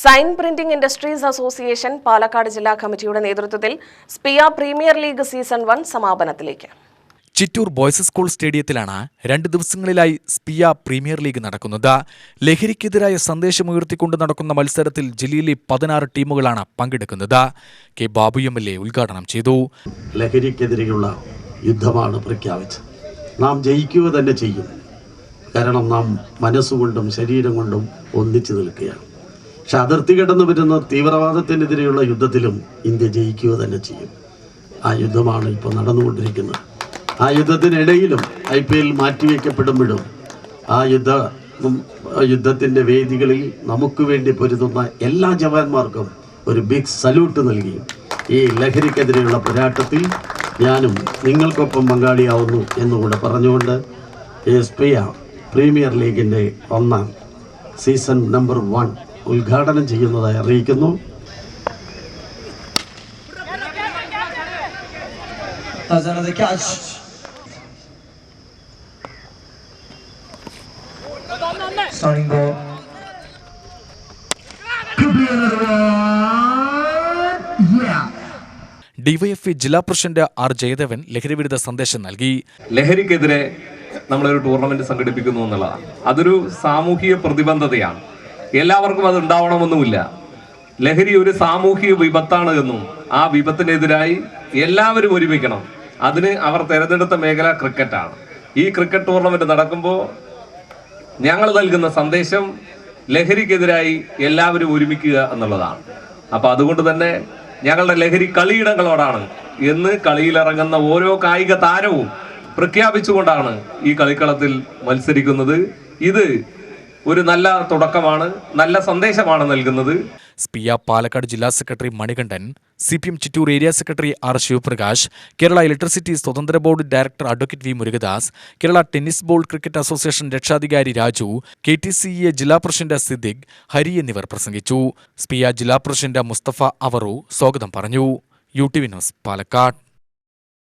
Sign printing industries association Palakkad ജില്ലാ കമ്മിറ്റിയുടെ നേതൃത്വത്തിൽ സ്പിയ പ്രീമിയർ ലീഗ് സീസൺ 1 സമാപനത്തിലേക്ക്. ചിറ്റൂർ ബോയ്സ് സ്കൂൾ സ്റ്റേഡിയത്തിലാണ് 2 ദിവസങ്ങളിലായി സ്പിയ പ്രീമിയർ ലീഗ് നടക്കുന്നത്. ലഹരിക്കെതിരായ സന്ദേശമുയർത്തിക്കൊണ്ട് നടക്കുന്ന മത്സരത്തിൽ ജില്ലയിലെ 16 ടീമുകളാണ് പങ്കെടുക്കുന്നത്. കെ ബാബു MLA ഉദ്ഘാടനം ചെയ്തു. ലഹരിക്കെതിരെയുള്ള യുദ്ധമാണ് പ്രഖ്യാപിച്ചത്. നാം ജയിക്കുക തന്നെ ചെയ്യും. കാരണം നാം മനസ്സുകൊണ്ടും ശരീരം കൊണ്ടും ഒന്നിച്ചു നിൽക്കുകയാണ്. പക്ഷെ അതിർത്തി കടന്നു വരുന്ന തീവ്രവാദത്തിനെതിരെയുള്ള യുദ്ധത്തിലും ഇന്ത്യ ജയിക്കുക തന്നെ ചെയ്യും. ആ യുദ്ധമാണ് ഇപ്പോൾ നടന്നുകൊണ്ടിരിക്കുന്നത്. ആ യുദ്ധത്തിനിടയിലും IPL മാറ്റിവെക്കപ്പെടുമ്പോഴും ആ യുദ്ധത്തിൻ്റെ വേദികളിൽ നമുക്ക് വേണ്ടി പൊരുതുന്ന എല്ലാ ജവാന്മാർക്കും ഒരു ബിഗ് സല്യൂട്ട് നൽകി ഈ ലഹരിക്കെതിരെയുള്ള പോരാട്ടത്തിൽ ഞാനും നിങ്ങൾക്കൊപ്പം പങ്കാളിയാവുന്നു എന്നുകൂടെ പറഞ്ഞുകൊണ്ട് സ്പിയ പ്രീമിയർ ലീഗിൻ്റെ 1ാം സീസൺ നമ്പർ 1 ഉദ്ഘാടനം ചെയ്യുന്നതായി അറിയിക്കുന്നു. Starting ball. Could be another one. Yeah. DYFI ജില്ലാ പ്രസിഡന്റ് R. ജയദേവൻ ലഹരിവിരുദ്ധ സന്ദേശം നൽകി. ലഹരിക്കെതിരെ നമ്മളൊരു ടൂർണമെന്റ് സംഘടിപ്പിക്കുന്നു എന്നുള്ളതാണ്. അതൊരു സാമൂഹിക പ്രതിബദ്ധതയാണ്. എല്ലാവർക്കും അത് ഉണ്ടാവണമെന്നുമില്ല. ലഹരി ഒരു സാമൂഹിക വിപത്താണ് എന്നും ആ വിപത്തിനെതിരായി എല്ലാവരും ഒരുമിക്കണം. അതിന് അവർ തിരഞ്ഞെടുത്ത മേഖല ക്രിക്കറ്റാണ്. ഈ ക്രിക്കറ്റ് ടൂർണമെന്റ് നടക്കുമ്പോൾ ഞങ്ങൾ നൽകുന്ന സന്ദേശം ലഹരിക്കെതിരായി എല്ലാവരും ഒരുമിക്കുക എന്നുള്ളതാണ്. അപ്പം അതുകൊണ്ട് തന്നെ ഞങ്ങളുടെ ലഹരി കളിയിടങ്ങളോടാണ് എന്ന് കളിയിലിറങ്ങുന്ന ഓരോ കായിക താരവും പ്രഖ്യാപിച്ചുകൊണ്ടാണ് ഈ കളിക്കളത്തിൽ മത്സരിക്കുന്നത്. ഇത് ഒരു നല്ല തുടക്കമാണ്, നല്ല സന്ദേശമാണ് നൽകുന്നത്. സ്പിയ പാലക്കാട് ജില്ലാ secretary Manikandan, CPM Chittur area secretary R. Sivaprakash, Kerala electricity സ്വതന്ത്ര board director advocate V. Murugadas, Kerala tennis ball cricket association രക്ഷാധികാരി രാജു, KTCA ജില്ലാ പ്രസിഡന്റ് സിദ്ദിഖ്, ഹരി എന്നിവർ പ്രസംഗിച്ചു. സ്പിയ ജില്ലാ പ്രസിഡന്റ് മുസ്തഫ അവറു സ്വാഗതം പറഞ്ഞു. UTV news Palakkad.